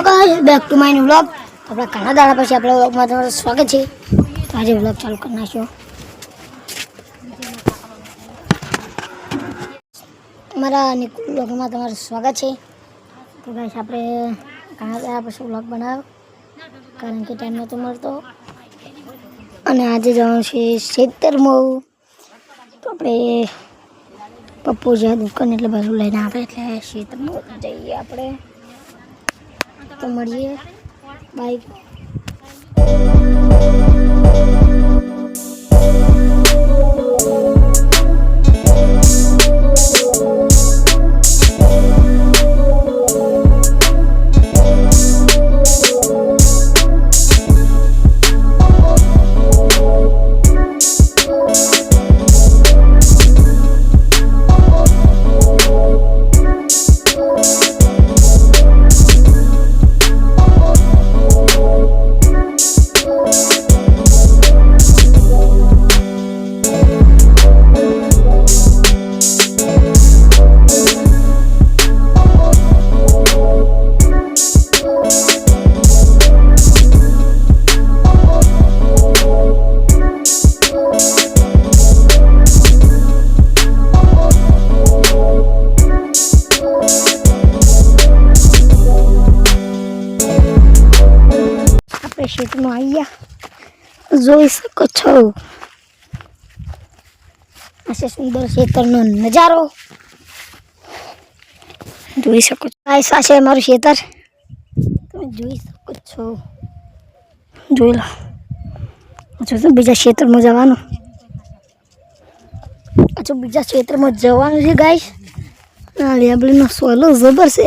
Guys back to my new vlog. अपना खाना दाड़ा પછી આપણે વ્લોગમાં તમારું સ્વાગત છે। તો આજે વ્લોગ ચાલુ કરી નાખ્યો। અમારા નિકુલ વ્લોગમાં તમારું સ્વાગત છે। તો ગાઈસ આપણે ખાના દાડા પછી વ્લોગ બનાવ્યો કારણ કે ટાઈમ નહોતો મળતો અને આજે જવાનું છે ખેતરમાં। તો આપણે પપ્પુ જે દુકાન એટલે બધું લઈને આવે એટલે ખેતરમાં જઈએ આપણે। तो મળીએ બાય। क्षेत्र में आई जोई सको छो ऐसे सुंदर क्षेत्र नो नजारो जोई सको। ऐसा है मारू क्षेत्र तुम जोई सको छो। जोई लो अच्छा तो बीजा क्षेत्र में जवानो अच्छा बीजा क्षेत्र में जवानो है गाइस। लेबली नो सोलो जबर से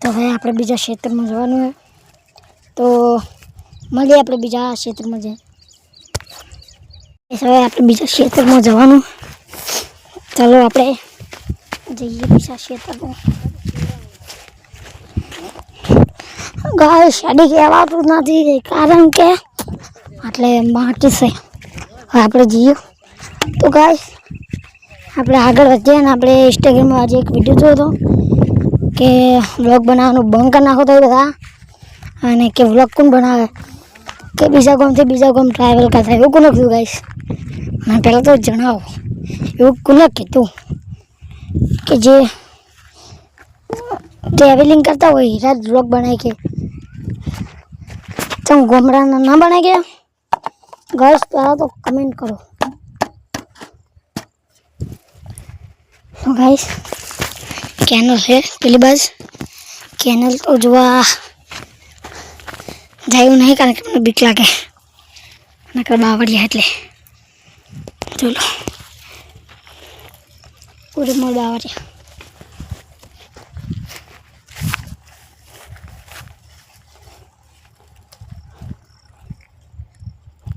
तो भाई आपणे बीजा क्षेत्र में जवानो है। तो મળીએ આપણે બીજા ક્ષેત્રમાં જઈએ। હવે આપણે બીજા ક્ષેત્રમાં જવાનું। ચાલો આપણે જઈએ બીજા ક્ષેત્રમાં। ગાય શાડી કહેવાતું નથી કારણ કે એટલે માટી છે। હવે આપણે જઈએ તો ગાય આપણે આગળ વધીએ ને આપણે ઇન્સ્ટાગ્રામમાં આજે એક વિડીયો જોયો હતો કે વ્લોગ બનાવવાનું બંધ કરી નાખો તો બધા અને કે વ્લોગ કોણ બનાવે કે બીજા ગામથી બીજા ગામ ટ્રાવેલ કરતા એવું કોને કીધું ગાઈસ મને પહેલાં તો જણાવો એવું કોને કીધું કે જે ટ્રાવેલિંગ કરતા હોય હીરા વ્લોગ બનાવી કે તમે ગામડાના ના બનાવી ગયા ગાઈસ પહેલાં તો કમેન્ટ કરો। તો ગાઈસ કેનલ છે પેલી બાજ કેનલ તો જોવા जायू नहीं कारण के बीक लगे नकर बावड़िया એટલે चलो पूरे मोर बावड़िया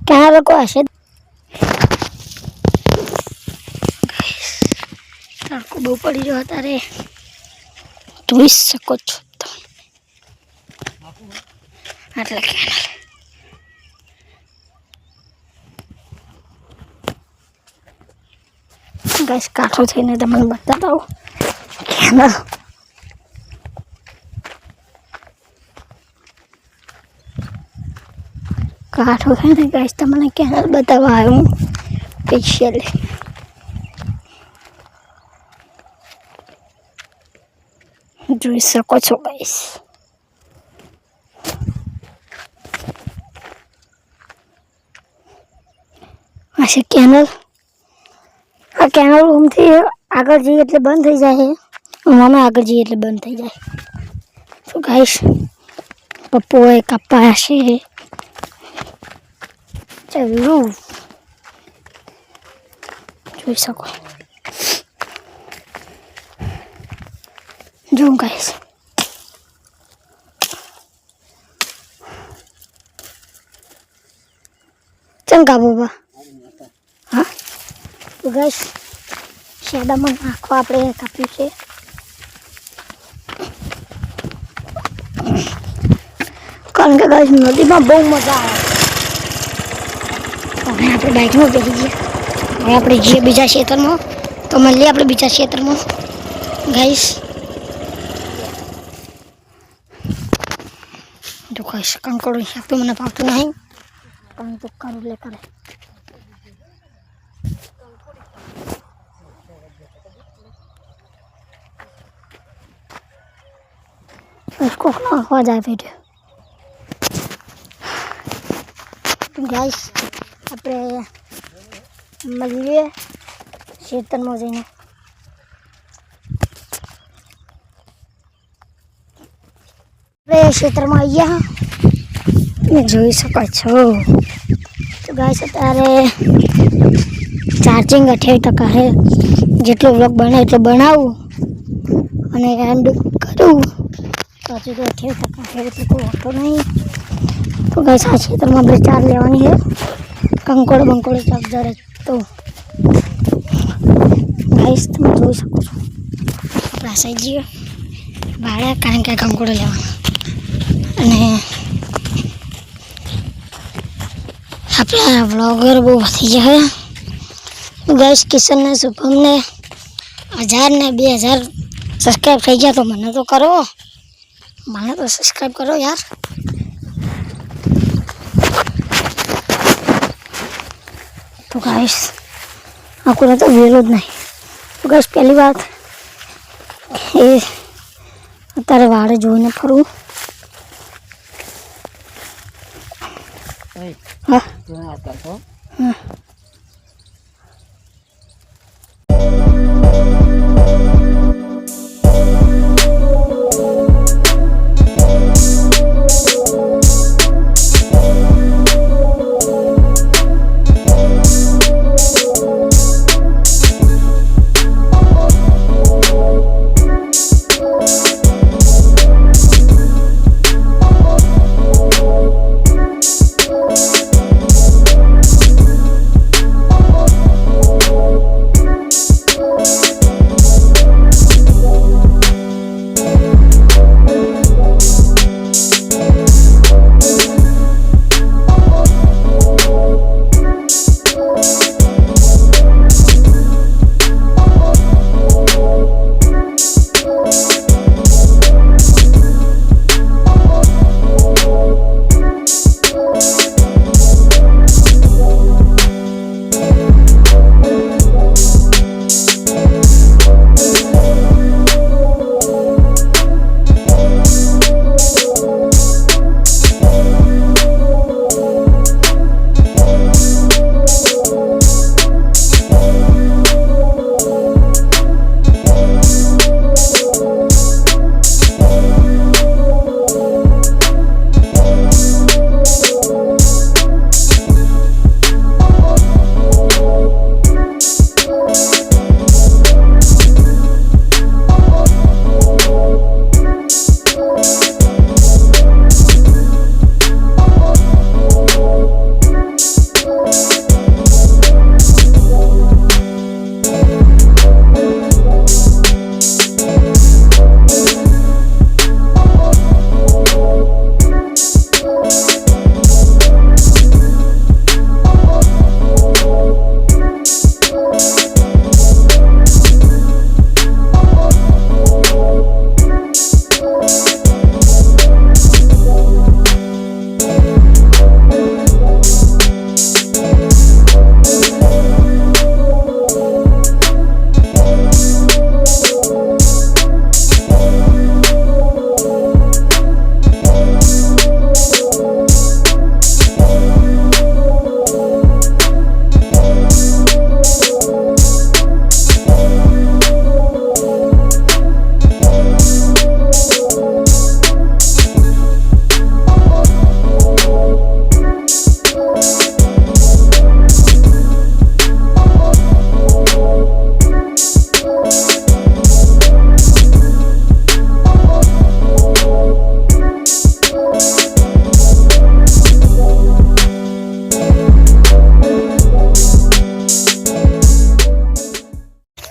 क्या रखो ऐसे तड़को बहु पड़ी जो था रे જોઈ શકો છો એટલે કેનલ ગાઈસ કાઠો થઈને તમને બતાતા હું કેનલ કાઠો થઈને ગાઈસ તમને કેનલ બતાવવા આવ્યો હું સ્પેશિયલી। જોઈ શકો છો ગાઈસ ऐसे कैनल आ कैनल घूमती आगे जी એટલે બંધ થઈ જાય અમે આગળ જઈએ એટલે બંધ થઈ જાય। તો ગાઈસ પપ્પોએ કાપા છે ચાલો જોઈ શકો જો ગાઈસ ચંકા બાબા हाँ तो गाइस शेडा में नाखो आपणे काप्યું છે કારણ કે ગાइस નદીમાં બહુ મજા આવે। હવે આપણે બાઇકમાં બેસી જઈએ। હવે આપણે જઈએ બીજા ક્ષેત્રમાં તો મળીએ આપણે બીજા ક્ષેત્રમાં गाइस। जो कहीं कंकड़ यहाँ पे मैंने पाता नहीं कहीं तो कर लेकर इसको ना हो जाए वीडियो तो गाइस આપણે મળીએ ખેતરમાં જઈને આપણે ખેતરમાં આવ્યા તમે જોઈ શકો છો તો ગાઈસ અત્યારે ચાર્જિંગ 28% છે જેટલો વ્લોગ બને એટલો બનાવું અને એન્ડ કરું તો હજુ તો 28% છે એટલે કોઈ હોતો નહીં तो गाइस आ क्षेत्र में अपने चार लेवानी है कंकोड़ बंकोड़ सब जरे तो गाइस तुम જોઈ શકો છો આપણા સાઈજી ભાડા કારણ કે કંકોડ લેવાના અને આપણા વ્લોગર બહુ વધી ગયા है तो गाइस किशन ने शुभम ने 1000 ने 2000 सब्सक्राइब થઈ ગયા तो મને તો કરો મને તો સબસ્ક્રાઇબ કરો यार तो गाइस आपको तो विरोध नहीं तो गाइस पहली बात ये अत्यारे वाड़े जोईने फरू हाँ हाँ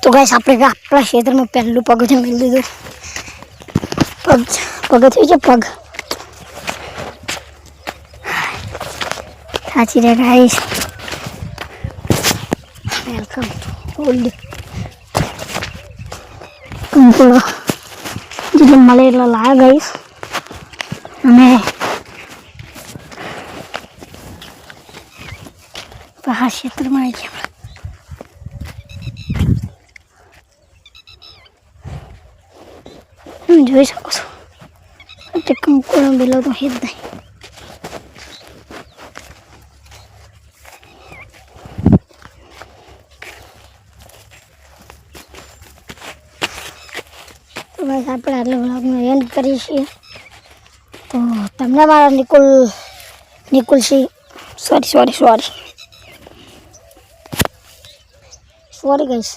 तो गाइस આપણે આપણા ક્ષેત્રમાં પહેલું પગથિયું મેળ દીધું પગથિયું છે પગ સાચી રે ગાઈસ વેલકમ ટુ ઓલ્ડ કંકોડો જેટલો મળે એટલો લાવે ગાઈસ અને આ ક્ષેત્રમાં આવી ગયા આપણે જોઈ શકો છો તે કંકોડો બેલો તો હે જ નહીં તો બસ આપણે આટલા વ્લોગનો એન્ડ કરીએ છીએ તો તમને મારા નિકુલસિંહ સોરી ગઈશ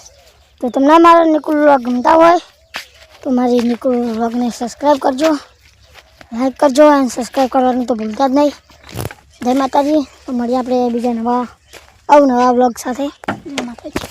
તો તમને મારા નિકુલ વ્લોગ ગમતા હોય તો મારી નિકુલ વ્લોગને સબસ્ક્રાઈબ કરજો લાઈક કરજો અને સબસ્ક્રાઈબ કરવાનું તો ભૂલતા જ નહીં જય માતાજી તો મળીએ આપણે બીજા નવા વ્લોગ સાથે જય માતાજી